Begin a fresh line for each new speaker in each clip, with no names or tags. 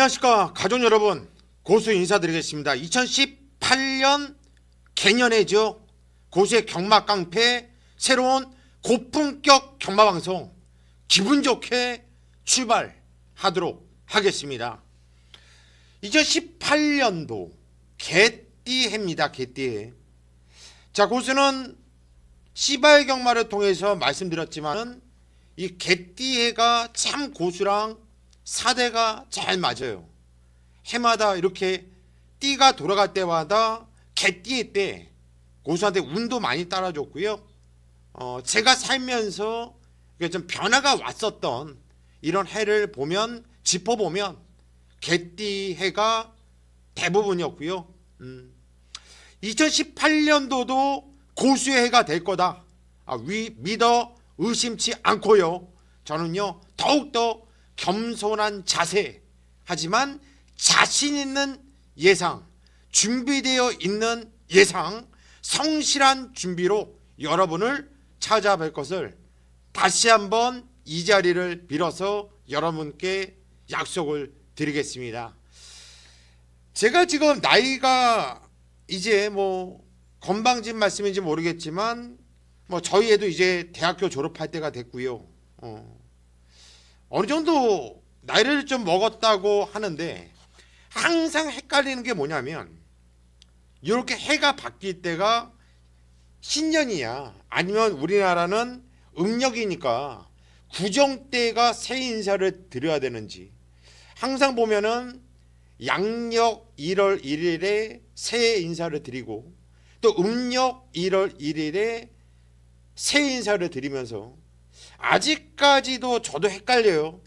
안녕하십니까 가족 여러분, 고수 인사드리겠습니다. 2018년 개년해죠. 고수의 경마 깡패 새로운 고품격 경마 방송 기분 좋게 출발하도록 하겠습니다. 2018년도 개띠해입니다. 개띠해. 자, 고수는 시발 경마를 통해서 말씀드렸지만 이 개띠해가 참 고수랑 사대가 잘 맞아요. 해마다 이렇게 띠가 돌아갈 때마다 개띠해 때 고수한테 운도 많이 따라줬고요. 제가 살면서 좀 변화가 왔었던 이런 해를 보면 짚어보면 개띠해가 대부분이었고요. 2018년도도 고수의 해가 될 거다. 믿어 의심치 않고요. 저는요 더욱더 겸손한 자세, 하지만 자신 있는 예상, 준비되어 있는 예상, 성실한 준비로 여러분을 찾아뵐 것을 다시 한번 이 자리를 빌어서 여러분께 약속을 드리겠습니다. 제가 지금 나이가 이제 건방진 말씀인지 모르겠지만 저희 애도 이제 대학교 졸업할 때가 됐고요. 어느 정도 나이를 좀 먹었다고 하는데 항상 헷갈리는 게 뭐냐면 이렇게 해가 바뀔 때가 신년이야 아니면 우리나라는 음력이니까 구정때가 새 인사를 드려야 되는지, 항상 보면은 양력 1월 1일에 새 인사를 드리고 또 음력 1월 1일에 새 인사를 드리면서 아직까지도 저도 헷갈려요.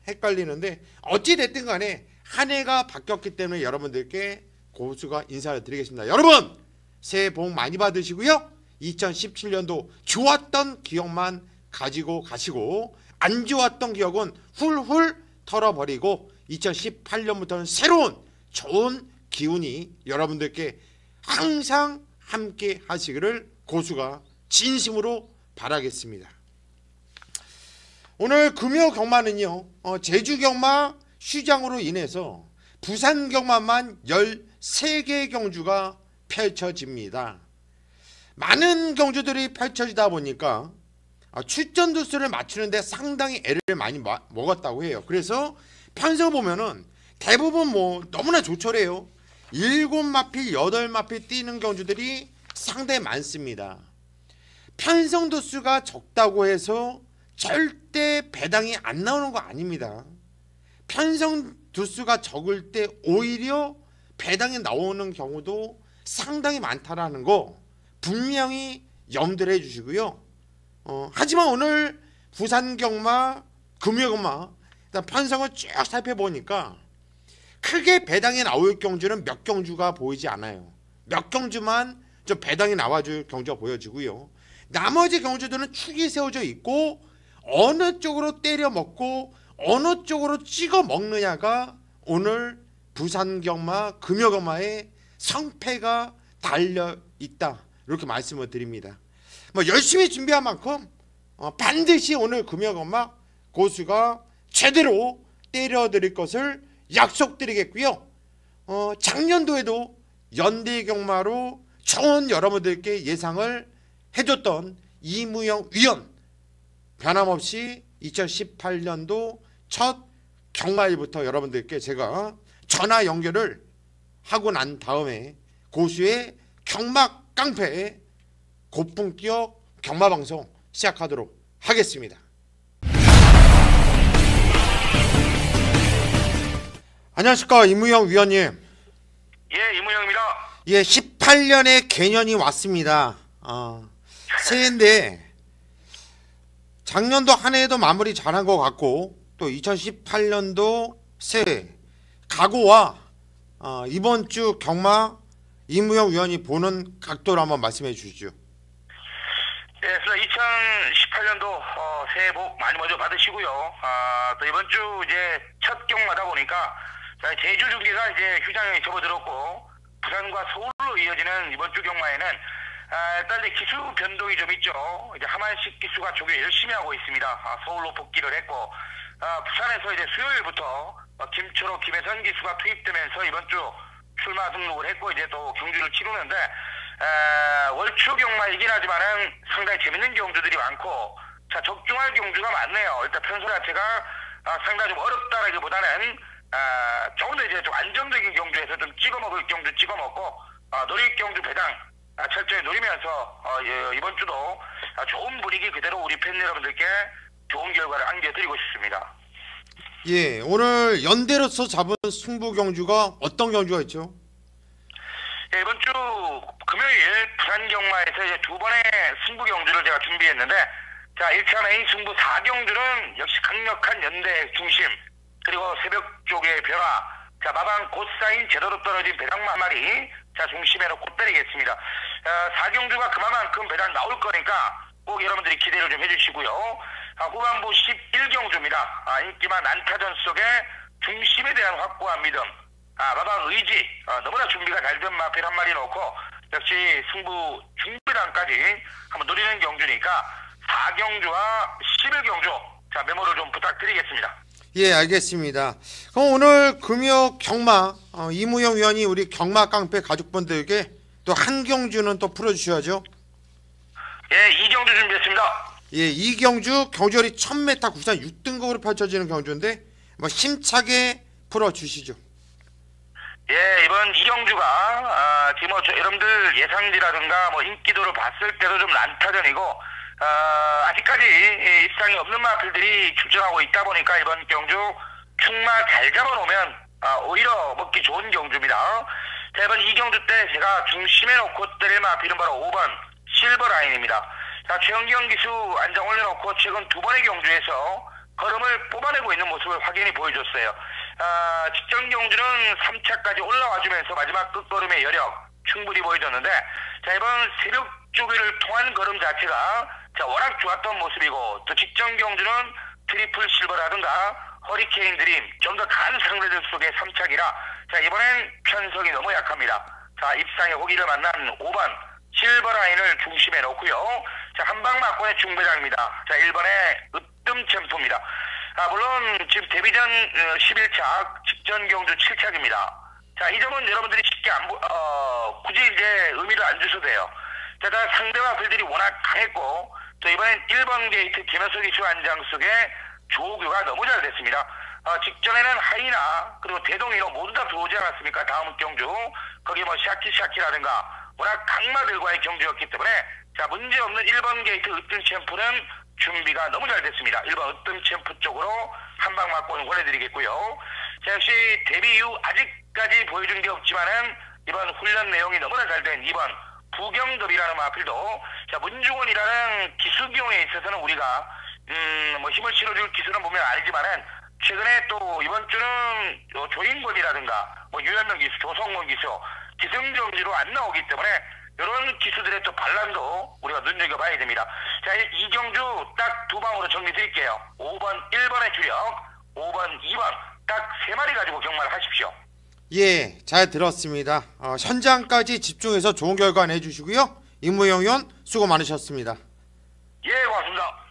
헷갈리는데 어찌됐든 간에 한 해가 바뀌었기 때문에 여러분들께 고수가 인사를 드리겠습니다. 여러분 새해 복 많이 받으시고요. 2017년도 좋았던 기억만 가지고 가시고 안 좋았던 기억은 훌훌 털어버리고 2018년부터는 새로운 좋은 기운이 여러분들께 항상 함께 하시기를 고수가 진심으로 바라겠습니다. 오늘 금요 경마는요, 제주 경마 휴장으로 인해서 부산 경마만 13개 경주가 펼쳐집니다. 많은 경주들이 펼쳐지다 보니까 출전 두수를 맞추는데 상당히 애를 많이 먹었다고 해요. 그래서 편성 보면은 대부분 너무나 조촐해요. 7마필, 8마필 뛰는 경주들이 상당히 많습니다. 편성 두수가 적다고 해서 절대 배당이 안 나오는 거 아닙니다. 편성 두수가 적을 때 오히려 배당이 나오는 경우도 상당히 많다라는 거 분명히 염두를 해주시고요. 하지만 오늘 부산 경마, 금요 경마 일단 편성을 쭉 살펴보니까 크게 배당이 나올 경주는 몇 경주가 보이지 않아요. 몇 경주만 좀 배당이 나와줄 경주가 보여지고요. 나머지 경주들은 축이 세워져 있고 어느 쪽으로 때려 먹고 어느 쪽으로 찍어 먹느냐가 오늘 부산 경마, 금요 경마의 성패가 달려 있다, 이렇게 말씀을 드립니다. 열심히 준비한 만큼 반드시 오늘 금요 경마 고수가 제대로 때려드릴 것을 약속드리겠고요. 작년도에도 연대 경마로 좋은 여러분들께 예상을 해줬던 이무영 위원, 변함없이 2018년도 첫 경마일부터 여러분들께 제가 전화 연결을 하고 난 다음에 고수의 경마 깡패 고품격 경마 방송 시작하도록 하겠습니다. 안녕하십니까 이무영 위원님.
예, 이무영입니다.
예, 18년의 개년이 왔습니다. 새해인데 작년도 한 해에도 마무리 잘한 것 같고 또 2018년도 새해 각오와 이번 주 경마 이무영 위원이 보는 각도를 한번 말씀해 주시죠.
예, 그래서 2018년도 새해 복 많이 먼저 받으시고요. 또 이번 주 이제 첫 경마다 보니까 제주 중계가 이제 휴장에 접어들었고 부산과 서울로 이어지는 이번 주 경마에는 일단 이제 기수 변동이 좀 있죠. 이제 하만식 기수가 조교 열심히 하고 있습니다. 서울로 복귀를 했고 부산에서 이제 수요일부터 김철호, 김혜선 기수가 투입되면서 이번 주 출마 등록을 했고 이제 또 경주를 치르는데 월초 경마이긴 하지만은 상당히 재밌는 경주들이 많고 자 적중할 경주가 많네요. 일단 편수 자체가 상당히 좀 어렵다라기보다는 조금 더 이제 좀 안정적인 경주에서 좀 찍어먹을 경주 찍어먹고 놀이 경주 배당 철저히 노리면서 이번 주도 좋은 분위기 그대로 우리 팬 여러분들께 좋은 결과를 안겨드리고 싶습니다.
예, 오늘 연대로서 잡은 승부 경주가 어떤 경주가 있죠?
예, 이번 주 금요일 부산 경마에서 이제 두 번의 승부 경주를 제가 준비했는데 자 1차 메인 승부 4경주는 역시 강력한 연대 중심 그리고 새벽 쪽의 변화 자 마방 곧사인 제대로 떨어진 배당마 한 마리 자 중심에 놓고 때리겠습니다. 4경주가 그만큼 배당 나올 거니까 꼭 여러분들이 기대를 좀 해주시고요. 후반부 11경주입니다. 인기만 난타전 속에 중심에 대한 확고한 믿음 마방 의지 너무나 준비가 잘 된 마필 한 마리 놓고 역시 승부 중배당까지 한번 노리는 경주니까 4경주와 11경주 자 메모를 좀 부탁드리겠습니다.
예, 알겠습니다. 그럼 오늘 금요 경마 이무영 위원이 우리 경마 깡패 가족분들에게 또 한 경주는 또 풀어주셔야죠.
예, 2경주 준비했습니다.
예, 이 경주 경주열이 1000m 국산 6등급으로 펼쳐지는 경주인데 힘차게 풀어주시죠.
예, 이번 2경주가 지금 여러분들 예상지라든가 인기도를 봤을 때도 좀 난타전이고 아직까지 입상이 없는 마필들이 출전하고 있다 보니까 이번 경주 충마 잘 잡아놓으면 오히려 먹기 좋은 경주입니다. 자, 이번 2경주 때 제가 중심에 놓고 때릴 마필은 바로 5번 실버라인입니다. 자, 최영경 기수 안장 올려놓고 최근 두 번의 경주에서 걸음을 뽑아내고 있는 모습을 확연히 보여줬어요. 직전 경주는 3차까지 올라와주면서 마지막 끝걸음의 여력 충분히 보여줬는데 자 이번 새벽 주기를 통한 걸음 자체가 자 워낙 좋았던 모습이고 또 직전 경주는 트리플 실버라든가 허리케인 드림 좀 더 강한 상대들 속의 3차기라 자 이번엔 편성이 너무 약합니다. 자 입상의 호기를 만난 5번 실버라인을 중심에 놓고요. 자 한방 맞고의 중배장입니다. 자 1번의 으뜸 챔프입니다. 물론 지금 데뷔전 11차 직전 경주 7차기입니다. 자 이 점은 여러분들이 쉽게 굳이 이제 의미를 안 주셔도 돼요. 자 상대와 필들이 워낙 강했고 또 이번엔 1번 게이트 김현석 기수 안장 속에 조교가 너무 잘 됐습니다. 직전에는 하이나 그리고 대동이로 모두 다 들어오지 않았습니까? 다음 경주 거기 샤키라든가 워낙 강마들과의 경주였기 때문에 자 문제없는 1번 게이트 으뜸 챔프는 준비가 너무 잘 됐습니다. 1번 으뜸 챔프 쪽으로 한방 맞고 보내드리겠고요. 자 역시 데뷔 이후 아직까지 보여준 게 없지만은 이번 훈련 내용이 너무나 잘 된 2번 부경dob이라는 마필도 자 문중원이라는 기수경에 있어서는 우리가 힘을 실어줄 기수는 보면 아니지만은 최근에 또 이번 주는 조인권이라든가 유현명 기수, 조성문 기수 기승전지로 안 나오기 때문에 이런 기수들의 또 반란도 우리가 눈여겨봐야 됩니다. 자 이 경주 딱 두 방으로 정리 드릴게요. 5번 1번의 주력 5번 2번 딱 세 마리 가지고 경마를 하십시오.
예, 잘 들었습니다. 현장까지 집중해서 좋은 결과 내주시고요. 이무영 의원 수고 많으셨습니다.
예, 고맙습니다.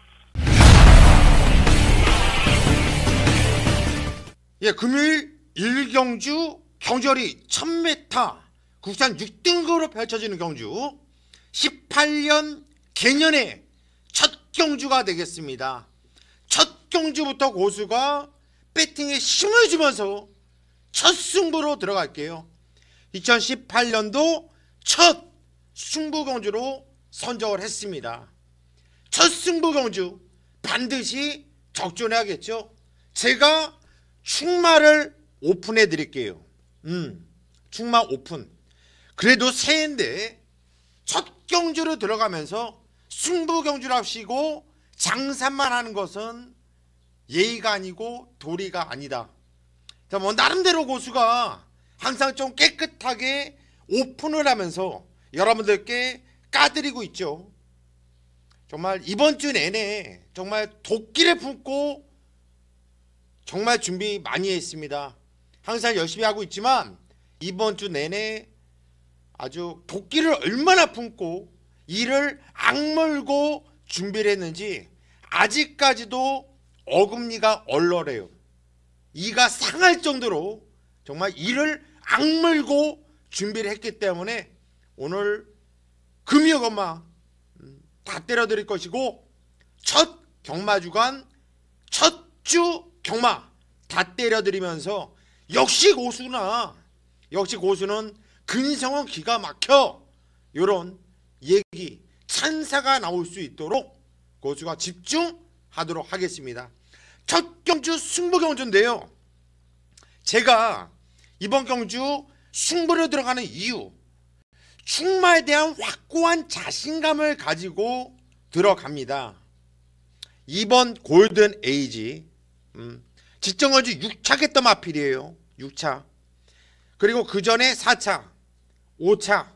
예, 금요일 1경주 경주열이 1000m 국산 6등급으로 펼쳐지는 경주 18년 개년의 첫 경주가 되겠습니다. 첫 경주부터 고수가 배팅에 힘을 주면서 첫 승부로 들어갈게요. 2018년도 첫 승부경주로 선정을 했습니다. 첫 승부경주 반드시 적존해야겠죠. 제가 충마를 오픈해 드릴게요. 충마 오픈. 그래도 새해인데 첫 경주로 들어가면서 승부경주를 합시고 장사만 하는 것은 예의가 아니고 도리가 아니다. 자, 나름대로 고수가 항상 좀 깨끗하게 오픈을 하면서 여러분들께 까드리고 있죠. 정말 이번 주 내내 정말 도끼를 품고 정말 준비 많이 했습니다. 항상 열심히 하고 있지만 이번 주 내내 아주 도끼를 얼마나 품고 이를 악물고 준비를 했는지 아직까지도 어금니가 얼얼해요. 이가 상할 정도로 정말 이를 악물고 준비를 했기 때문에 오늘 금요 건마 다 때려드릴 것이고, 첫 경마주간 첫 주 경마 다 때려드리면서 역시 고수구나, 역시 고수는 근성은 기가 막혀, 요런 얘기 찬사가 나올 수 있도록 고수가 집중하도록 하겠습니다. 첫 경주 승부 경주인데요, 제가 이번 경주 승부로 들어가는 이유, 충마에 대한 확고한 자신감을 가지고 들어갑니다. 이번 골든 에이지 지정거주 6차 했던 마필이에요. 6차. 그리고 그 전에 4차, 5차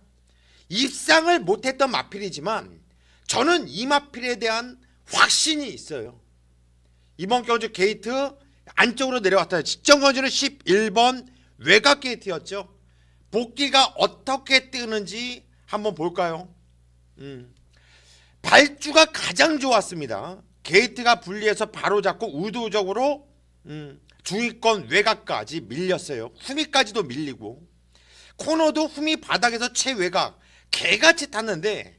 입상을 못했던 마필이지만 저는 이 마필에 대한 확신이 있어요. 이번 경주 게이트 안쪽으로 내려왔다. 지정거주는 11번 외곽 게이트였죠. 복귀가 어떻게 뜨는지 한번 볼까요? 발주가 가장 좋았습니다. 게이트가 분리해서 바로 잡고 의도적으로 중위권 외곽까지 밀렸어요. 후미까지도 밀리고, 코너도 후미 바닥에서 최외곽 개같이 탔는데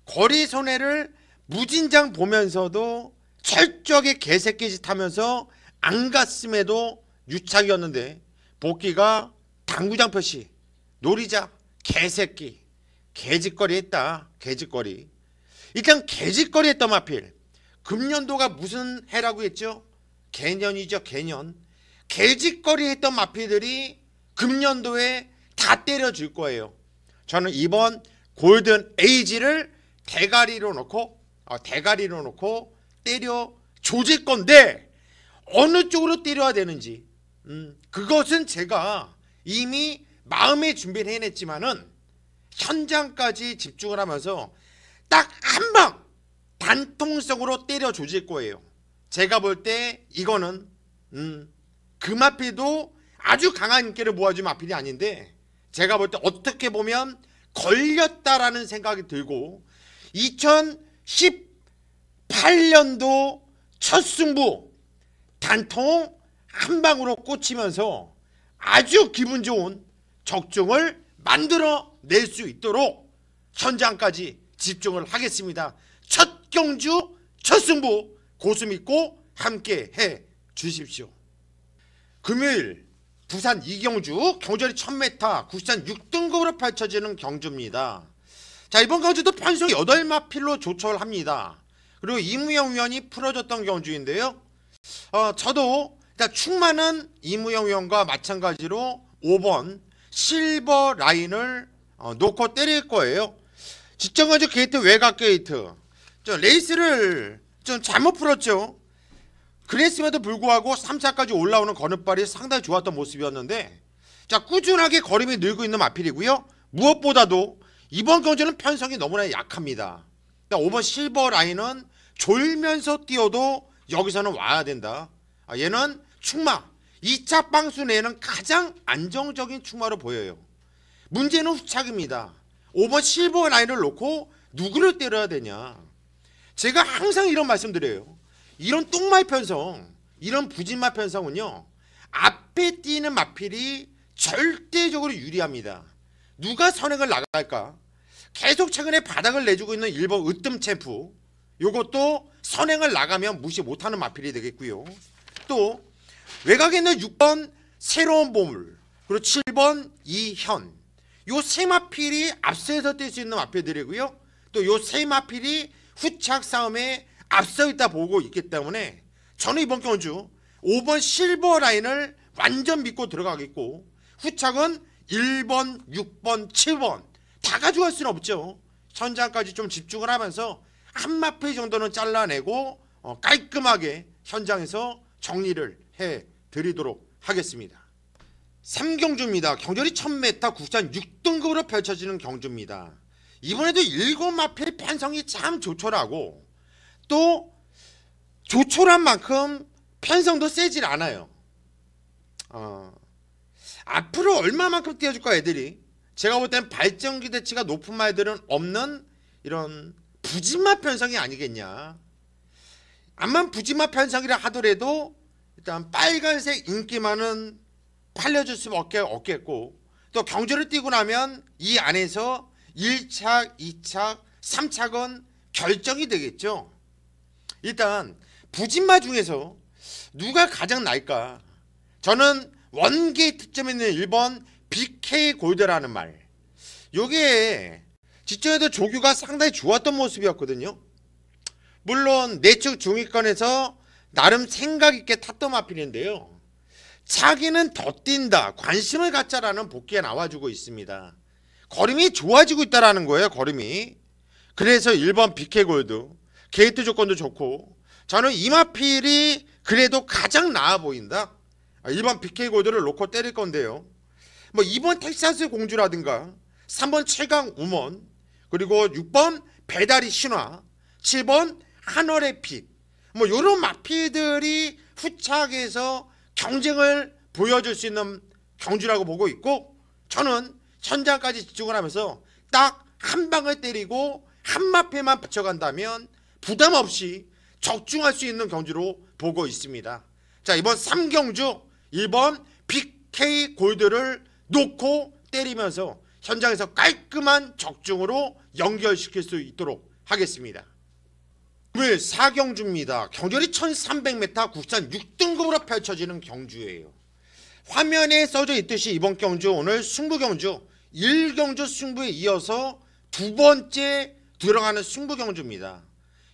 거리 손해를 무진장 보면서도 철저하게 개새끼짓 하면서 안 갔음에도 유착이었는데, 복귀가 당구장 표시 노리자 개새끼 개짓거리 했다. 개짓거리. 일단 개짓거리 했던 마필. 금년도가 무슨 해라고 했죠? 개년이죠. 개년. 개짓거리 했던 마필들이 금년도에 다 때려줄 거예요. 저는 이번 골든 에이지를 대가리로 놓고 때려 조질 건데, 어느 쪽으로 때려야 되는지 그것은 제가 이미 마음의 준비를 해냈지만은 현장까지 집중을 하면서 딱 한 방 단통성으로 때려 조질 거예요. 제가 볼 때 이거는 그 마필도 아주 강한 인기를 모아준 마필이 아닌데, 제가 볼 때 어떻게 보면 걸렸다라는 생각이 들고, 2018년도 첫 승부 단통 한 방으로 꽂히면서 아주 기분 좋은 적중을 만들어낼 수 있도록 현장까지 집중을 하겠습니다. 첫 경주 첫 승부 고수 믿고 함께 해 주십시오. 금요일 부산 이경주 경전이 1000m 국산 6등급으로 펼쳐지는 경주입니다. 자, 이번 경주도 편성 8마필로 조처를 합니다. 그리고 이무영 위원이 풀어줬던 경주인데요, 저도 일단 충만은 이무영 위원과 마찬가지로 5번 실버 라인을 놓고 때릴 거예요. 직전간주 게이트 외곽 게이트 레이스를 좀 잘못 풀었죠. 그랬음에도 불구하고 3차까지 올라오는 거듭발이 상당히 좋았던 모습이었는데, 자, 꾸준하게 걸음이 늘고 있는 마필이고요. 무엇보다도 이번 경주는 편성이 너무나 약합니다. 5번 실버 라인은 졸면서 뛰어도 여기서는 와야 된다. 얘는 충마 2차 빵수 내에는 가장 안정적인 충마로 보여요. 문제는 후착입니다. 5번 실버 라인을 놓고 누구를 때려야 되냐. 제가 항상 이런 말씀드려요. 이런 똥말 편성, 이런 부진마 편성은요, 앞에 뛰는 마필이 절대적으로 유리합니다. 누가 선행을 나갈까? 계속 최근에 바닥을 내주고 있는 1번 으뜸 챔프, 요것도 선행을 나가면 무시 못하는 마필이 되겠고요. 또 외곽에 있는 6번 새로운 보물, 그리고 7번 이현, 요 세 마필이 앞서서 뛸 수 있는 마필들이고요. 또 요 세 마필이 후착 싸움에 앞서 있다 보고 있기 때문에 저는 이번 경주 5번 실버 라인을 완전 믿고 들어가겠고, 후착은 1번, 6번, 7번 다 가져갈 수는 없죠. 현장까지 좀 집중을 하면서 한 마필 정도는 잘라내고 깔끔하게 현장에서 정리를 해드리도록 하겠습니다. 3경주입니다. 경전이 1000m 국산 6등급으로 펼쳐지는 경주입니다. 이번에도 7마필 편성이 참 조촐하고, 또 조촐한 만큼 편성도 세질 않아요. 앞으로 얼마만큼 띄워줄까 애들이? 제가 볼 때는 발전 기대치가 높은 말들은 없는 이런 부진마 편성이 아니겠냐. 암만 부진마 편성이라 하더라도 일단 빨간색 인기만은 팔려줄 수밖에 없겠고, 또 경주를 뛰고 나면 이 안에서 1착, 2착, 3착은 결정이 되겠죠. 일단 부진마 중에서 누가 가장 나을까? 저는 원게이트점에 있는 1번 BK 골드라는 말, 요게 직전에도 조규가 상당히 좋았던 모습이었거든요. 물론 내축 중위권에서 나름 생각 있게 탔던 마필인데요, 자기는 더 뛴다, 관심을 갖자라는 복귀에 나와주고 있습니다. 걸음이 좋아지고 있다라는 거예요, 걸음이. 그래서 1번 BK골드 게이트 조건도 좋고, 저는 이 마필이 그래도 가장 나아 보인다. 1번 BK골드를 놓고 때릴 건데요, 뭐 2번 텍사스 공주라든가 3번 최강 우먼, 그리고 6번 배다리 신화, 7번 한월의 핏, 뭐 이런 마필들이 후착에서 경쟁을 보여줄 수 있는 경주라고 보고 있고, 저는 현장까지 집중을 하면서 딱 한 방을 때리고 한 마필만 붙여간다면 부담 없이 적중할 수 있는 경주로 보고 있습니다. 자, 이번 3경주 1번 BK 골드를 놓고 때리면서 현장에서 깔끔한 적중으로 연결시킬 수 있도록 하겠습니다. 오늘 4경주입니다. 경주열이 1300m 국산 6등급으로 펼쳐지는 경주예요. 화면에 써져 있듯이 이번 경주 오늘 승부경주 1경주 승부에 이어서 두 번째 들어가는 승부경주입니다.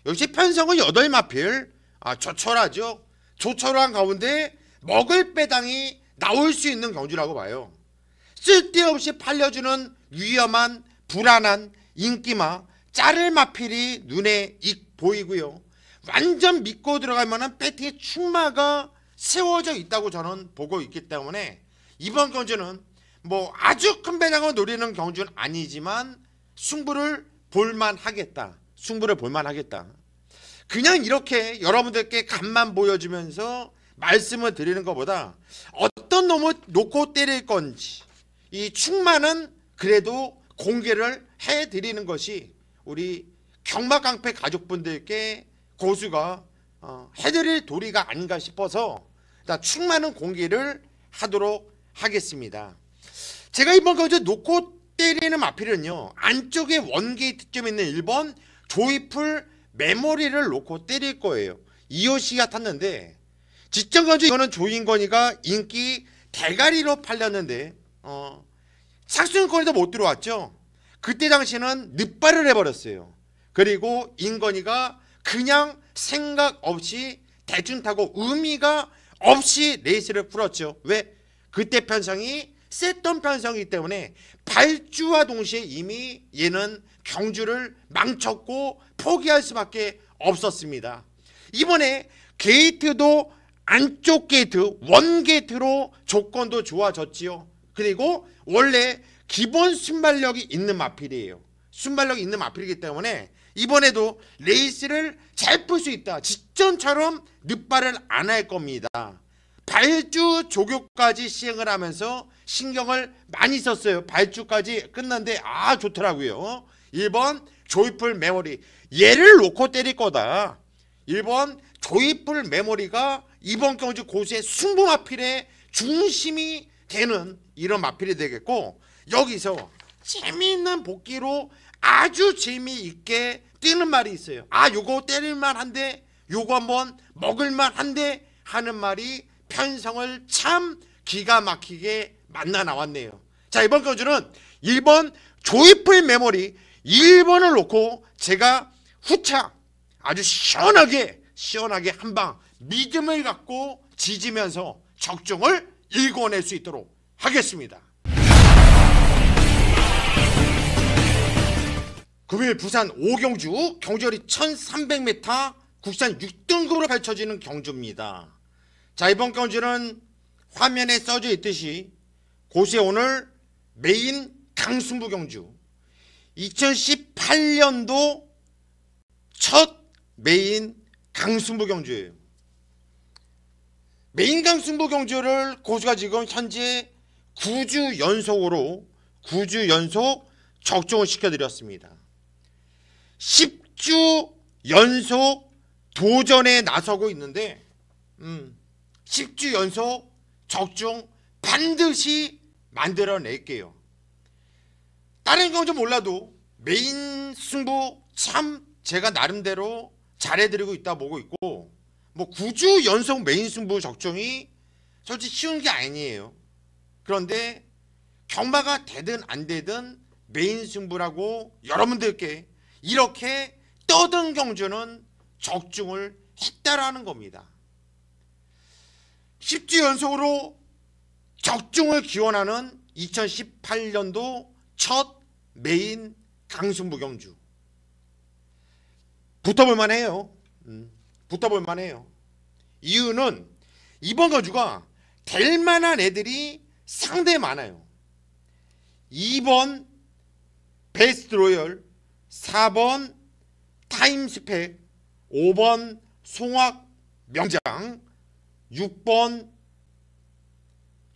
역시 편성은 8마필, 조촐하죠. 조촐한 가운데 먹을 배당이 나올 수 있는 경주라고 봐요. 쓸데없이 팔려주는 위험한 불안한 인기마 자를 마필이 눈에 익 보이고요, 완전 믿고 들어가면은 배팅의 충마가 세워져 있다고 저는 보고 있기 때문에 이번 경주는 뭐 아주 큰 배당을 노리는 경주는 아니지만 승부를 볼만하겠다. 그냥 이렇게 여러분들께 간만 보여주면서 말씀을 드리는 것보다 어떤 놈을 놓고 때릴 건지 이 충마는 그래도 공개를 해드리는 것이 우리 경마깡패 가족분들께 고수가 해드릴 도리가 아닌가 싶어서 충만한 공개를 하도록 하겠습니다. 제가 이번 경주 놓고 때리는 마필은요, 안쪽에 원게이트점에 있는 1번 조이풀 메모리를 놓고 때릴 거예요. 이호씨가 탔는데 직전 경주 이거는 조인건이가 인기 대가리로 팔렸는데 착순권에도 못 들어왔죠. 그때 당시는 늦발을 해버렸어요. 그리고 인건이가 그냥 생각 없이 대충 타고 의미가 없이 레이스를 풀었죠. 왜? 그때 편성이 셌던 편성이기 때문에 발주와 동시에 이미 얘는 경주를 망쳤고 포기할 수밖에 없었습니다. 이번에 게이트도 안쪽 게이트 원게이트로 조건도 좋아졌지요. 그리고 원래 기본 순발력이 있는 마필이에요. 순발력이 있는 마필이기 때문에 이번에도 레이스를 잘 풀 수 있다. 직전처럼 늦발을 안 할 겁니다. 발주 조교까지 시행을 하면서 신경을 많이 썼어요. 발주까지 끝났는데 좋더라고요. 1번 조이풀 메모리, 얘를 놓고 때릴 거다. 1번 조이풀 메모리가 이번 경주 고수의 승부 마필의 중심이 되는 이런 마필이 되겠고, 여기서 재미있는 복귀로 아주 재미있게 뛰는 말이 있어요. 요거 때릴만한데, 요거 한번 먹을만한데 하는 말이 편성을 참 기가 막히게 만나 나왔네요. 자, 이번 경주는 1번 조이풀 메모리 1번을 놓고 제가 후차 아주 시원하게 한방 믿음을 갖고 지지면서 적중을 읽어낼 수 있도록 하겠습니다. 금요일 부산 5경주 경주열이 1300m 국산 6등급으로 펼쳐지는 경주입니다. 자, 이번 경주는 화면에 써져 있듯이 고수의 오늘 메인 강승부 경주, 2018년도 첫 메인 강승부 경주예요. 메인 강승부 경주를 고수가 지금 현재 9주 연속 적중을 시켜드렸습니다. 10주 연속 도전에 나서고 있는데 10주 연속 적중 반드시 만들어낼게요. 다른 경주 몰라도 메인 승부 참 제가 나름대로 잘해드리고 있다 보고 있고, 뭐 9주 연속 메인 승부 적중이 솔직히 쉬운 게 아니에요. 그런데 경마가 되든 안 되든 메인 승부라고 여러분들께 이렇게 떠든 경주는 적중을 했다라는 겁니다. 10주 연속으로 적중을 기원하는 2018년도 첫 메인 강승부 경주. 붙어볼만 해요. 붙어볼만 해요. 이유는 이번 경주가 될 만한 애들이 상당히 많아요. 2번 베스트 로열, 4번 타임스펙, 5번 송악 명장, 6번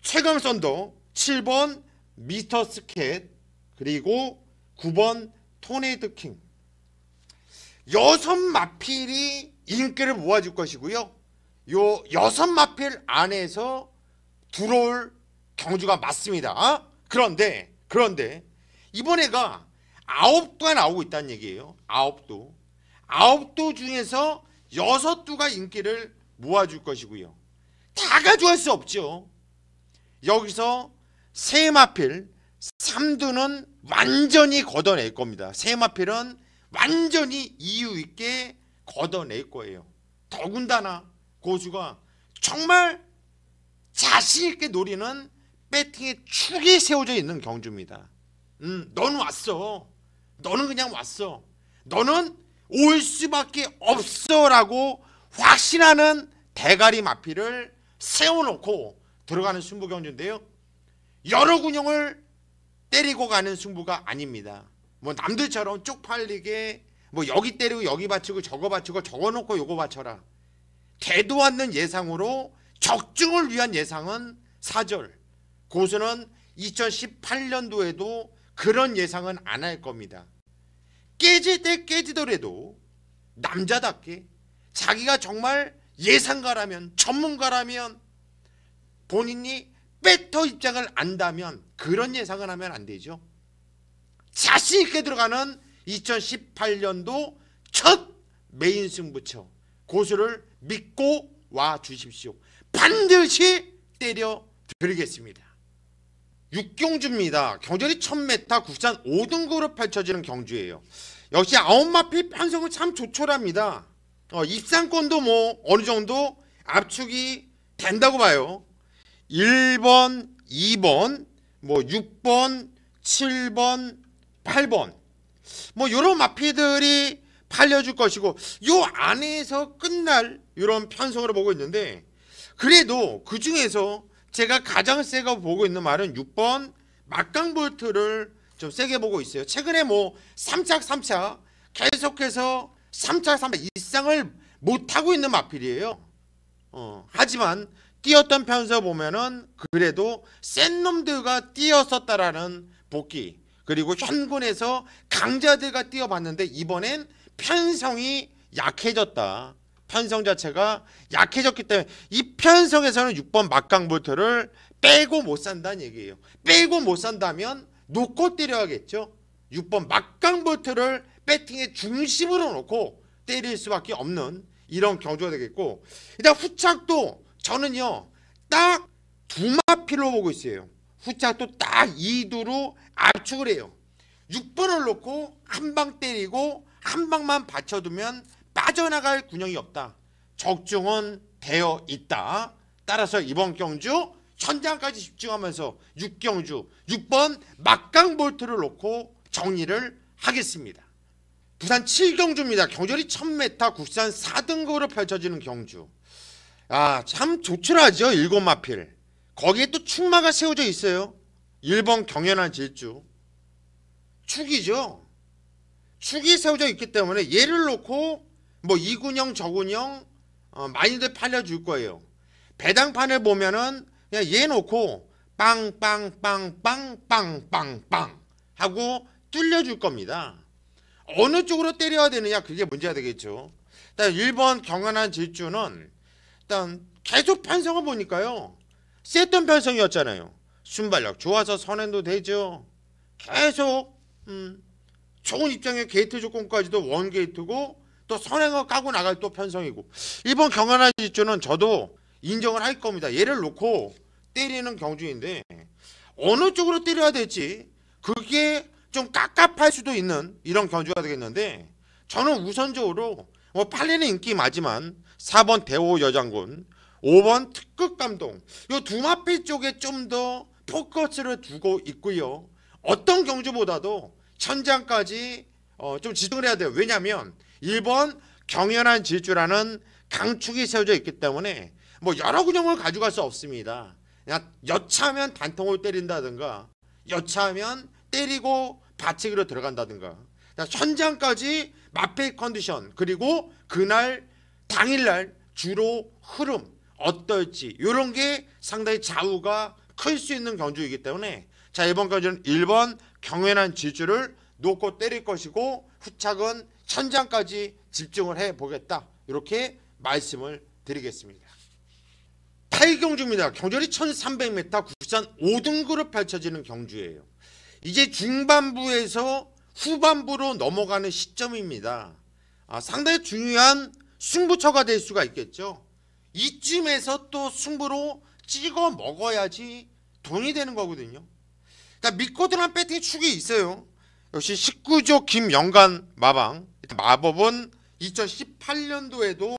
최강 썬더, 7번 미스터 스캣, 그리고 9번 토네이드 킹. 6마필이 인기를 모아줄 것이고요. 요 6마필 안에서 들어올 경주가 맞습니다. 그런데 이번에가 9두가 나오고 있다는 얘기예요. 9두. 9두 중에서 6두가 인기를 모아줄 것이고요. 다 가져갈 수 없죠. 여기서 3마필, 3두는 완전히 걷어낼 겁니다. 3마필은 완전히 이유 있게 걷어낼 거예요. 더군다나 고수가 정말 자신 있게 노리는 배팅에 축이 세워져 있는 경주입니다. 너는 왔어. 너는 그냥 왔어. 너는 올 수밖에 없어라고 확신하는 대가리 마필을 세워놓고 들어가는 승부 경주인데요. 여러 군용을 때리고 가는 승부가 아닙니다. 뭐 남들처럼 쪽팔리게 뭐 여기 때리고 여기 받치고 저거 받치고 저거 놓고 요거 받쳐라. 되도 않는 예상으로 적중을 위한 예상은 사절. 고수는 2018년도에도 그런 예상은 안 할 겁니다. 깨질 때 깨지더라도 남자답게 자기가 정말 예상가라면, 전문가라면, 본인이 배터 입장을 안다면 그런 예상을 하면 안 되죠. 자신 있게 들어가는 2018년도 첫 메인 승부처 고수를 믿고 와 주십시오. 반드시 때려 드리겠습니다. 6경주입니다. 경절이 1000m 국산 5등급으로 펼쳐지는 경주예요. 역시 9마필 편성은 참 조촐합니다. 입상권도 뭐 어느 정도 압축이 된다고 봐요. 1번, 2번, 뭐 6번, 7번, 8번 뭐 이런 마피들이 팔려줄 것이고, 요 안에서 끝날 이런 편성으로 보고 있는데, 그래도 그 중에서 제가 가장 세게 보고 있는 말은 6번 막강볼트를 좀 세게 보고 있어요. 최근에 뭐 3착 계속해서 3착 이상을 못하고 있는 마필이에요. 하지만 뛰었던 편서 보면은 그래도 센 놈들과 뛰었었다라는 복귀, 그리고 현군에서 강자들과 뛰어봤는데 이번엔 편성이 약해졌다. 편성 자체가 약해졌기 때문에 이 편성에서는 6번 막강볼트를 빼고 못 산다는 얘기예요. 빼고 못 산다면 놓고 때려야겠죠. 6번 막강볼트를 배팅의 중심으로 놓고 때릴 수밖에 없는 이런 경주가 되겠고, 일단 후착도 저는요 딱 2마필로 보고 있어요. 후착도 딱 2두로 압축을 해요. 6번을 놓고 한 방 때리고 한 방만 받쳐두면 빠져나갈 군형이 없다. 적중은 되어 있다. 따라서 이번 경주 천장까지 집중하면서 6경주 6번 막강볼트를 놓고 정리를 하겠습니다. 부산 7경주입니다. 경절이 1000m 국산 4등급으로 펼쳐지는 경주. 참 조촐하죠. 7마필. 거기에 또 축마가 세워져 있어요. 1번 경연한 질주. 축이죠. 축이 세워져 있기 때문에 얘를 놓고 뭐 이군형 저군형 많이들 팔려줄 거예요. 배당판을 보면은 그냥 얘 놓고 빵빵빵빵빵빵빵 하고 뚫려줄 겁니다. 어느 쪽으로 때려야 되느냐, 그게 문제가 되겠죠. 일단 1번 경연한 질주는 일단 계속 편성을 보니까요. 셌던 편성이었잖아요. 순발력 좋아서 선행도 되죠. 계속 좋은 입장에 게이트 조건까지도 원 게이트고 또 선행을 까고 나갈 또 편성이고 이번 경연한 지주는 저도 인정을 할 겁니다. 얘를 놓고 때리는 경주인데 어느 쪽으로 때려야 될지 그게 좀 깝깝할 수도 있는 이런 경주가 되겠는데 저는 우선적으로 뭐 팔리는 인기 맞지만 4번 대호 여장군 5번 특급 감동 이 두 마필 쪽에 좀 더 포커스를 두고 있고요. 어떤 경주보다도 천장까지 좀 집중을 해야 돼요. 왜냐하면 1번 경연한 질주라는 강축이 세워져 있기 때문에 뭐 여러 군형을 가져갈 수 없습니다. 그냥 여차하면 단통을 때린다든가 여차하면 때리고 받치기로 들어간다든가 천장까지 마필 컨디션 그리고 그날 당일날 주로 흐름 어떨지 이런 게 상당히 좌우가 클 수 있는 경주이기 때문에 자 이번 경주는 1번 경연한 질주를 놓고 때릴 것이고 후착은 천장까지 집중을 해보겠다 이렇게 말씀을 드리겠습니다. 8경주입니다. 경절이 1300m 국산 5등급으로 펼쳐지는 경주예요. 이제 중반부에서 후반부로 넘어가는 시점입니다. 상당히 중요한 승부처가 될 수가 있겠죠. 이쯤에서 또 승부로 찍어 먹어야지 돈이 되는 거거든요. 믿고 들어간 배팅 축이 있어요. 역시 19조 김영간 마방 마법은 2018년도에도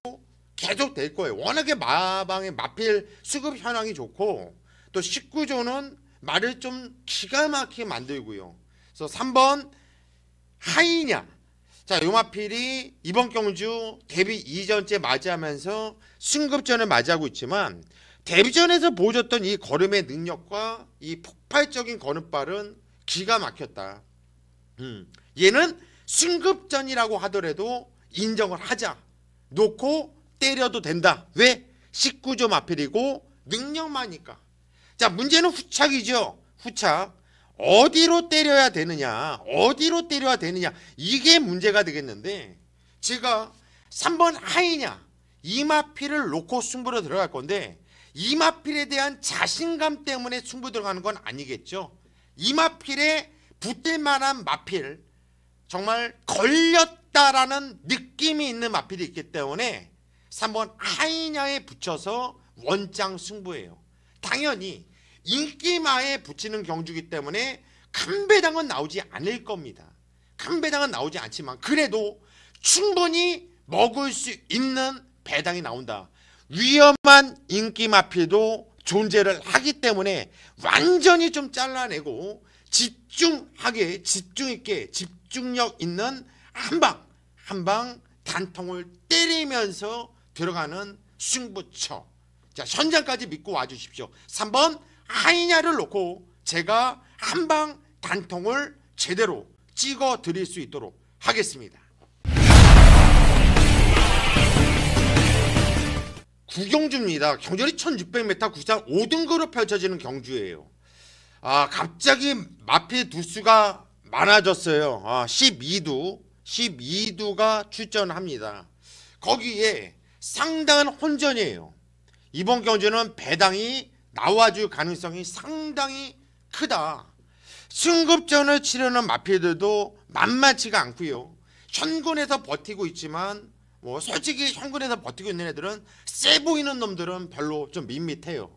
계속 될 거예요. 워낙에 마방의 마필 수급 현황이 좋고 또 19조는 말을 좀 기가 막히게 만들고요. 그래서 3번 하이냐 자, 요 마필이 이번 경주 데뷔 이전째 맞이하면서 승급전을 맞이하고 있지만 데뷔전에서 보여줬던 이 걸음의 능력과 이 폭발적인 걸음발은 기가 막혔다. 얘는 승급전이라고 하더라도 인정을 하자. 놓고 때려도 된다. 왜? 19조 마필이고 능력마니까. 자, 문제는 후착이죠. 후착. 어디로 때려야 되느냐 어디로 때려야 되느냐 이게 문제가 되겠는데 제가 3번 하이냐 이마필을 놓고 승부로 들어갈 건데 이마필에 대한 자신감 때문에 승부 들어가는 건 아니겠죠. 이마필에 붙을 만한 마필 정말 걸렸다라는 느낌이 있는 마필이 있기 때문에 3번 하이냐에 붙여서 원장 승부예요. 당연히 인기마에 붙이는 경주기 때문에 큰 배당은 나오지 않을 겁니다. 큰 배당은 나오지 않지만 그래도 충분히 먹을 수 있는 배당이 나온다. 위험한 인기마필도 존재를 하기 때문에 완전히 좀 잘라내고 집중하게 집중있게 집중력 있는 한방 단통을 때리면서 들어가는 승부처. 자, 현장까지 믿고 와주십시오. 3번 하이냐를 놓고 제가 한방 단통을 제대로 찍어 드릴 수 있도록 하겠습니다. 9경주입니다. 경절이 1600m 국산 5등급으로 펼쳐지는 경주예요. 갑자기 마필 두수가 많아졌어요. 12두가 출전합니다. 거기에 상당한 혼전이에요. 이번 경주는 배당이 나와줄 가능성이 상당히 크다. 승급전을 치르는 마필들도 만만치가 않고요. 현군에서 버티고 있지만 뭐 솔직히 현군에서 버티고 있는 애들은 세 보이는 놈들은 별로 좀 밋밋해요.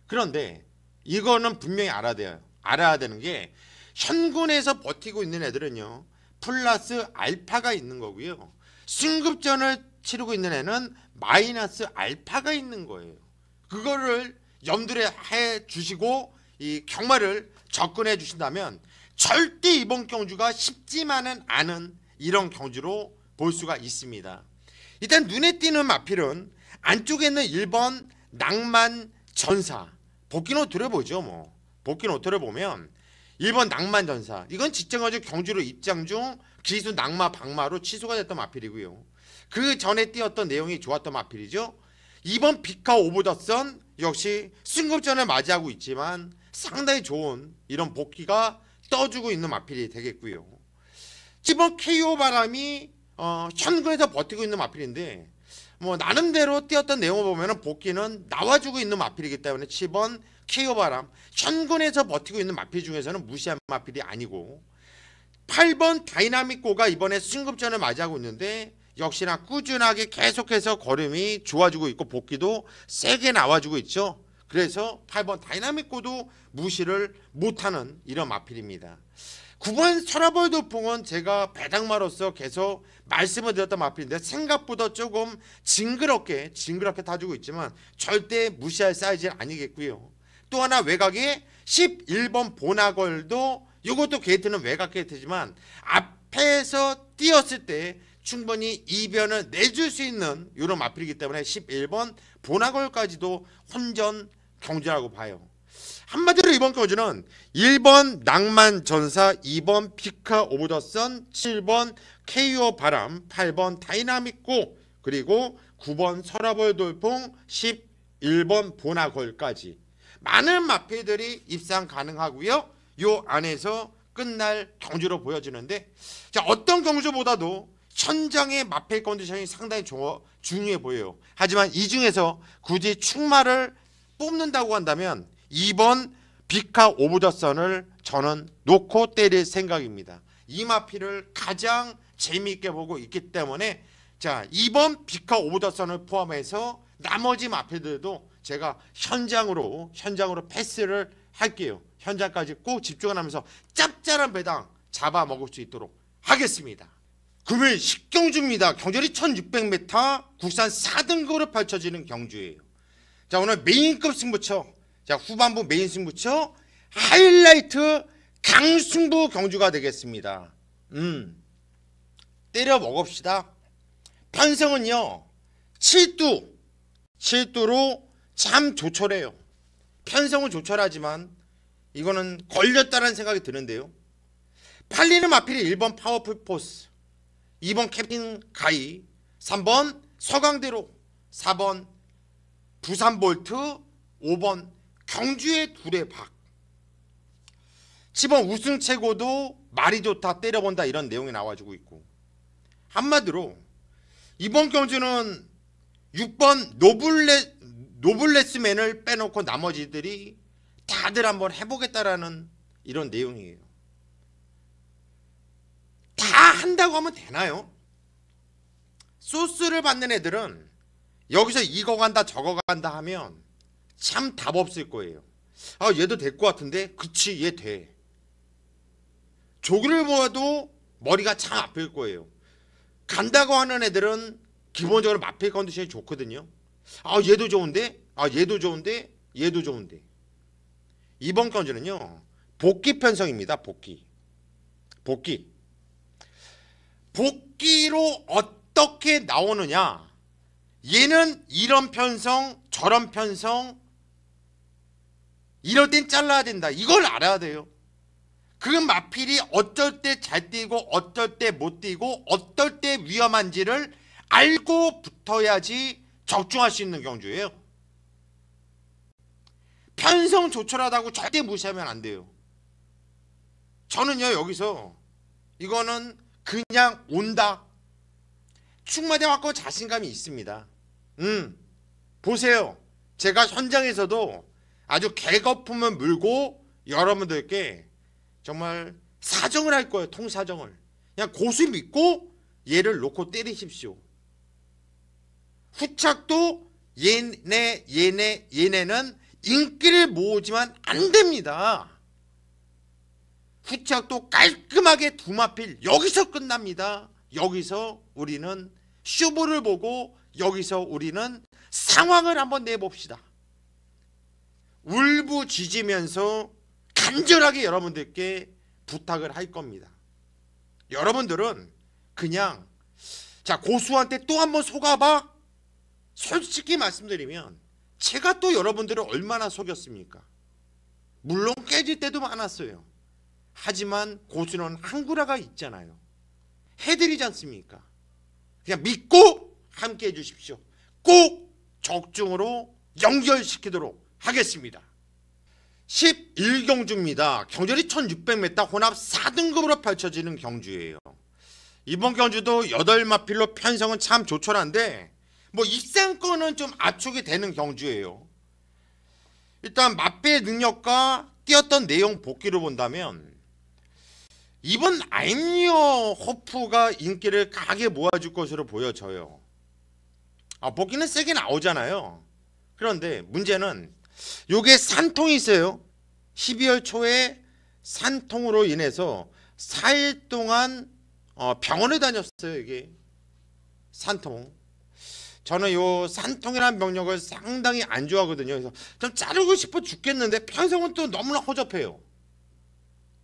그런데 이거는 분명히 알아야 되는 게 현군에서 버티고 있는 애들은요. 플러스 알파가 있는 거고요. 승급전을 치르고 있는 애는 마이너스 알파가 있는 거예요. 그거를 염두에 해 주시고 이 경마를 접근해 주신다면 절대 이번 경주가 쉽지만은 않은 이런 경주로 볼 수가 있습니다. 일단 눈에 띄는 마필은 안쪽에 있는 1번 낭만 전사 복귀노 들어보죠. 뭐 복귀노 들어보면 1번 낭만 전사 이건 직전까지 경주로 입장 중 기수 낙마 박마로 취소가 됐던 마필이고요. 그 전에 띄었던 내용이 좋았던 마필이죠. 2번 비카 오브더선 역시 승급전을 맞이하고 있지만 상당히 좋은 이런 복귀가 떠주고 있는 마필이 되겠고요. 10번 KO 바람이 현근에서 버티고 있는 마필인데 뭐 나름대로 뛰었던 내용을 보면은 복귀는 나와주고 있는 마필이기 때문에 7번 KO 바람 현군에서 버티고 있는 마필 중에서는 무시한 마필이 아니고 8번 다이나믹고가 이번에 승급전을 맞이하고 있는데 역시나 꾸준하게 계속해서 걸음이 좋아지고 있고 복귀도 세게 나와주고 있죠. 그래서 8번 다이나믹고도 무시를 못하는 이런 마필입니다. 9번 서라벌 돌풍은 제가 배당마로서 계속 말씀을 드렸던 마필인데 생각보다 조금 징그럽게 타주고 있지만 절대 무시할 사이즈는 아니겠고요. 또 하나 외곽에 11번 보나걸도 이것도 게이트는 외곽 게이트지만 앞에서 뛰었을 때 충분히 이변을 내줄 수 있는 이런 마필이기 때문에 11번 보나걸까지도 혼전 경주라고 봐요. 한마디로 이번 경주는 1번 낭만전사, 2번 피카 오브 더 선, 7번 KO 바람, 8번 다이나믹고 그리고 9번 서라벌 돌풍, 11번 보나걸까지 많은 마필들이 입상 가능하고요. 요 안에서 끝날 경주로 보여지는데 자, 어떤 경주보다도 현장의 마필 컨디션이 상당히 중요해 보여요. 하지만 이 중에서 굳이 충마를 뽑는다고 한다면 2번 비카 오브 더 선을 저는 놓고 때릴 생각입니다. 이 마필을 가장 재미있게 보고 있기 때문에 자, 2번 비카 오브 더 선을 포함해서 나머지 마필들도 제가 현장으로 패스를 할게요. 현장까지 꼭 집중을 하면서 짭짤한 배당 잡아먹을 수 있도록 하겠습니다. 금요일 10경주입니다. 경주리 1600m 국산 4등급으로 펼쳐지는 경주예요. 자, 오늘 메인급 승부처, 자, 후반부 메인 승부처 하이라이트 강승부 경주가 되겠습니다. 때려 먹읍시다. 편성은요 7두로 참 조촐해요. 편성은 조촐하지만 이거는 걸렸다는 생각이 드는데요. 팔리는 마필이 1번 파워풀 포스, 2번 캠핑 가이, 3번 서강대로, 4번 부산 볼트, 5번 경주의 둘의 박. 10번 우승 최고도 말이 좋다 때려본다 이런 내용이 나와주고 있고 한마디로 이번 경주는 6번 노블레스맨을 빼놓고 나머지들이 다들 한번 해보겠다라는 이런 내용이에요. 다 한다고 하면 되나요? 소스를 받는 애들은 여기서 이거 간다 저거 간다 하면 참 답 없을 거예요. 아, 얘도 될 것 같은데 그치 얘 돼. 조기를 보아도 머리가 참 아플 거예요. 간다고 하는 애들은 기본적으로 마필 컨디션이 좋거든요. 아, 얘도 좋은데, 아, 얘도 좋은데, 얘도 좋은데. 이번 경주는요 복귀 편성입니다. 복귀로 어떻게 나오느냐. 얘는 이런 편성 저런 편성 이럴 땐 잘라야 된다. 이걸 알아야 돼요. 그 마필이 어떨 때 잘 뛰고 어떨 때 못 뛰고 어떨 때 위험한지를 알고 붙어야지 적중할 수 있는 경주예요. 편성 조촐하다고 절대 무시하면 안 돼요. 저는요 여기서 이거는 그냥 온다. 충마대 왔고 자신감이 있습니다. 보세요. 제가 현장에서도 아주 개거품을 물고 여러분들께 정말 사정을 할 거예요. 통사정을. 그냥 고수 믿고 얘를 놓고 때리십시오. 후착도 얘네는 인기를 모으지만 안 됩니다. 후착도 깔끔하게 두 마필 여기서 끝납니다. 여기서 우리는 쇼부를 보고 여기서 우리는 상황을 한번 내봅시다. 울부짖으면서 간절하게 여러분들께 부탁을 할 겁니다. 여러분들은 그냥 자 고수한테 또 한번 속아봐. 솔직히 말씀드리면 제가 또 여러분들을 얼마나 속였습니까? 물론 깨질 때도 많았어요. 하지만 고수는 한구라가 있잖아요. 해드리지 않습니까? 그냥 믿고 함께 해주십시오. 꼭 적중으로 연결시키도록 하겠습니다. 11경주입니다. 경주리 1600m 혼합 4등급으로 펼쳐지는 경주예요. 이번 경주도 8마필로 편성은 참 조촐한데 뭐 입상권은 좀 압축이 되는 경주예요. 일단 맞배 능력과 뛰었던 내용 복귀를 본다면 이번 아임리어 호프가 인기를 강하게 모아줄 것으로 보여져요. 복귀는 세게 나오잖아요. 그런데 문제는 요게 산통이 있어요. 12월 초에 산통으로 인해서 4일 동안 병원에 다녔어요. 이게 산통. 저는 요 산통이라는 병력을 상당히 안 좋아하거든요. 그래서 좀 자르고 싶어 죽겠는데 편성은 또 너무나 허접해요.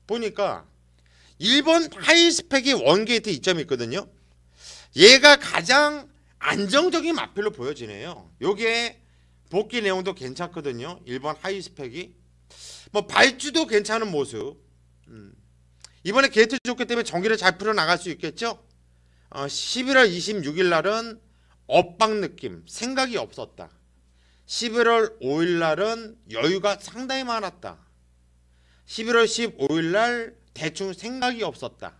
보니까 1번 하이스펙이 원게이트 이점이 있거든요. 얘가 가장 안정적인 마필로 보여지네요. 요게 복귀 내용도 괜찮거든요. 1번 하이스펙이 뭐 발주도 괜찮은 모습. 이번에 게이트 좋기 때문에 전기를 잘 풀어나갈 수 있겠죠. 11월 26일 날은 엇박 느낌, 생각이 없었다. 11월 5일 날은 여유가 상당히 많았다. 11월 15일 날 대충 생각이 없었다.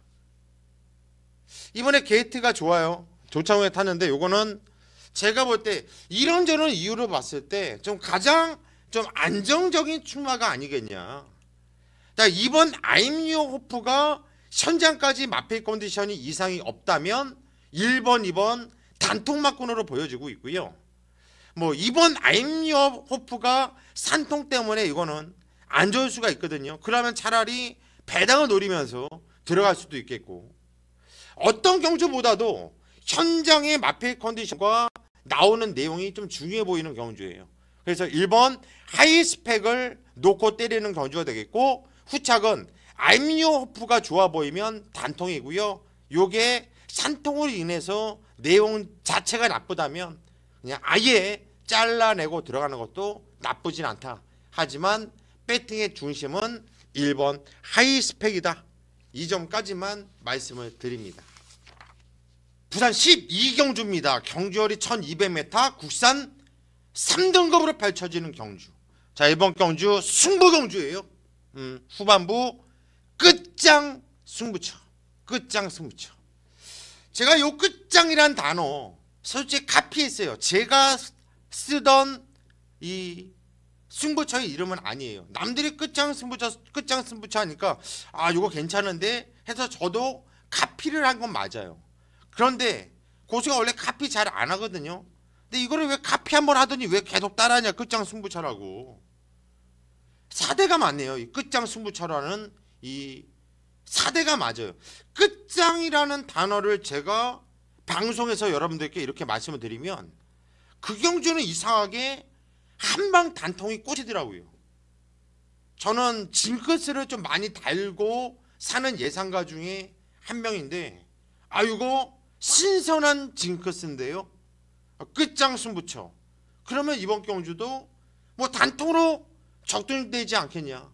이번에 게이트가 좋아요. 조창호에 탔는데 요거는 제가 볼 때 이런저런 이유로 봤을 때 좀 가장 좀 안정적인 출마가 아니겠냐. 자, 이번 아임리어 호프가 현장까지 마필 컨디션이 이상이 없다면 1번, 2번 단통막군으로 보여지고 있고요. 뭐 이번 아임리어 호프가 산통 때문에 이거는 안 좋을 수가 있거든요. 그러면 차라리 배당을 노리면서 들어갈 수도 있겠고, 어떤 경주보다도 현장의 마필 컨디션과 나오는 내용이 좀 중요해 보이는 경주예요. 그래서 1번 하이스펙을 놓고 때리는 경주가 되겠고, 후착은 아임리어 호프가 좋아 보이면 단통이고요. 요게 산통으로 인해서 내용 자체가 나쁘다면 그냥 아예 잘라내고 들어가는 것도 나쁘진 않다. 하지만 배팅의 중심은 1번 하이스펙이다. 이 점까지만 말씀을 드립니다. 부산 12경주입니다. 경주거리 1200m 국산 3등급으로 펼쳐지는 경주. 자, 이번 경주 승부경주예요. 후반부 끝장 승부처. 끝장 승부처. 제가 요 끝장이란 단어 솔직히 카피했어요. 제가 쓰던 이 승부처의 이름은 아니에요. 남들이 끝장 승부처 하니까 요거 괜찮은데 해서 저도 카피를 한 건 맞아요. 그런데 고수가 원래 카피 잘 안 하거든요. 근데 이거를 왜 카피 한번 하더니 왜 계속 따라하냐. 끝장 승부처라고. 4대가 맞네요. 이 끝장 승부처라는 이 4대가 맞아요. 끝장이라는 단어를 제가 방송에서 여러분들께 이렇게 말씀을 드리면 그 경주는 이상하게 한방 단통이 꽂히더라고요. 저는 징크스를 좀 많이 달고 사는 예상가 중에 한 명인데 이거 신선한 징크스인데요. 끝장 승부처. 그러면 이번 경주도 뭐 단통으로 적중되지 않겠냐.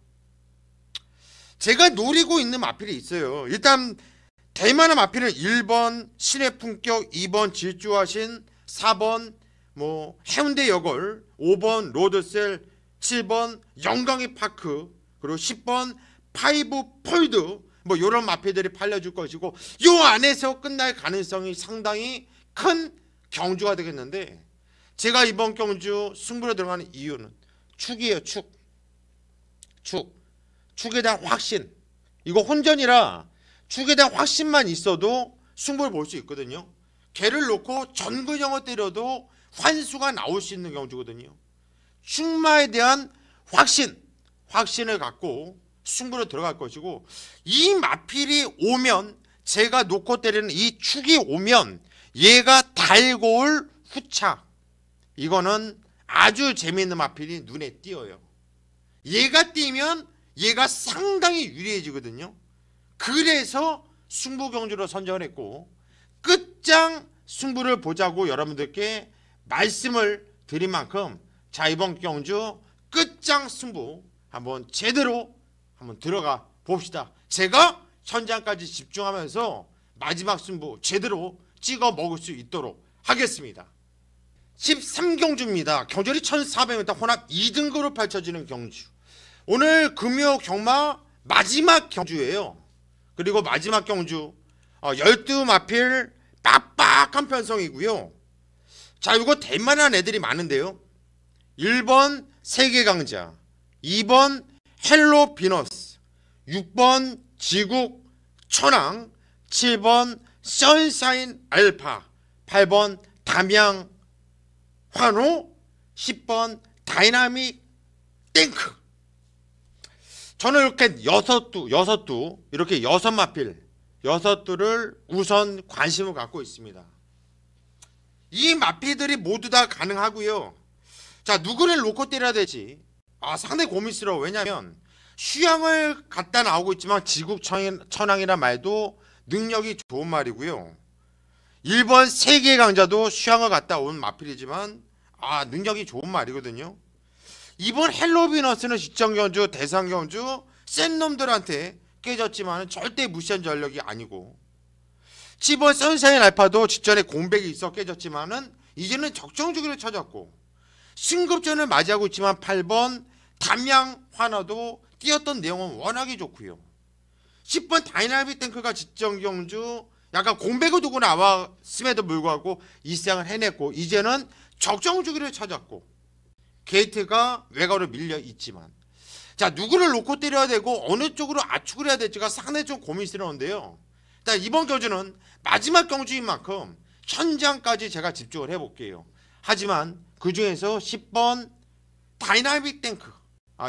제가 노리고 있는 마필이 있어요. 일단 대만의 마필은 1번 신의 품격, 2번 질주하신, 4번 뭐 해운대 여걸, 5번 로드셀, 7번 영광의 파크, 그리고 10번 파이브 폴드, 뭐 이런 마필들이 팔려줄 것이고, 요 안에서 끝날 가능성이 상당히 큰 경주가 되겠는데, 제가 이번 경주 승부로 들어가는 이유는 축이에요. 축에 대한 확신. 이거 혼전이라 축에 대한 확신만 있어도 승부를 볼 수 있거든요. 개를 놓고 전근형을 때려도 환수가 나올 수 있는 경주거든요. 축마에 대한 확신을 갖고 승부로 들어갈 것이고, 이 마필이 오면, 제가 놓고 때리는 이 축이 오면 얘가 달고 올 후차, 이거는 아주 재미있는 마필이 눈에 띄어요. 얘가 띄면 얘가 상당히 유리해지거든요. 그래서 승부경주로 선정을 했고, 끝장 승부를 보자고 여러분들께 말씀을 드린 만큼, 자, 이번 경주 끝장 승부 한번 제대로 한번 들어가 봅시다. 제가 현장까지 집중하면서 마지막 승부 제대로 찍어 먹을 수 있도록 하겠습니다. 13경주입니다. 경주거리 1400m 혼합 2등급으로 펼쳐지는 경주. 오늘 금요 경마 마지막 경주예요. 그리고 마지막 경주 12마필 빡빡한 편성이고요. 자, 이거 될만한 애들이 많은데요. 1번 세계강자, 2번 헬로 비너스, 6번 지국 천왕, 7번 선샤인 알파, 8번 담양 환호, 10번 다이나믹 탱크. 저는 이렇게 여섯 두 이렇게 6마필 6두를 우선 관심을 갖고 있습니다. 이 마필들이 모두 다 가능하고요. 자, 누구를 놓고 때려야 되지? 상당히 고민스러워. 왜냐하면 휴양을 갖다 나오고 있지만 지국 천왕이란 말도 능력이 좋은 말이고요. 1번 세계 강자도 휴양을 갔다 온 마필이지만 능력이 좋은 말이거든요. 2번 헬로비너스는 직전경주 대상경주 센 놈들한테 깨졌지만 절대 무시한 전력이 아니고, 10번 선샤인 알파도 직전에 공백이 있어 깨졌지만은 이제는 적정주기를 찾았고, 승급전을 맞이하고 있지만 8번 담양 환화도 뛰었던 내용은 워낙에 좋고요. 10번 다이나믹 탱크가 직전경주 약간 공백을 두고 나왔음에도 불구하고 이상을 해냈고, 이제는 적정주기를 찾았고, 게이트가 외곽으로 밀려 있지만, 자, 누구를 놓고 때려야 되고 어느 쪽으로 압축을 해야 될지가 상당히 좀 고민스러운데요. 일단 이번 경주는 마지막 경주인 만큼 현장까지 제가 집중을 해볼게요. 하지만 그 중에서 10번 다이나믹 탱크,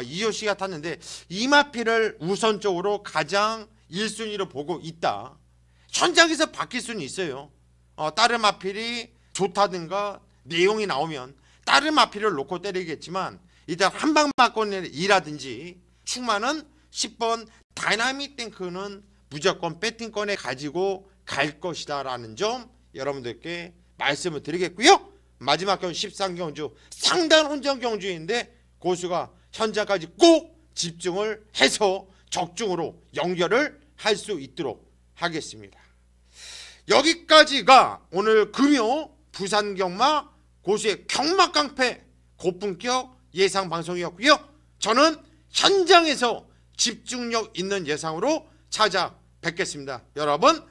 이효씨가 탔는데 이 마필을 우선적으로 가장 1순위로 보고 있다. 현장에서 바뀔 수는 있어요. 다른 마필이 좋다든가 내용이 나오면 다른 마필을 놓고 때리겠지만, 일단 한방 맞건이라든지 충만은 10번 다이나믹 탱크는 무조건 배팅권에 가지고 갈 것이다 라는 점 여러분들께 말씀을 드리겠고요. 마지막 경주 13경주 상당한 혼전 경주인데 고수가 현장까지 꼭 집중을 해서 적중으로 연결을 할 수 있도록 하겠습니다. 여기까지가 오늘 금요 부산 경마 고수의 경마 깡패 고품격 예상 방송이었고요. 저는 현장에서 집중력 있는 예상으로 찾아뵙겠습니다. 여러분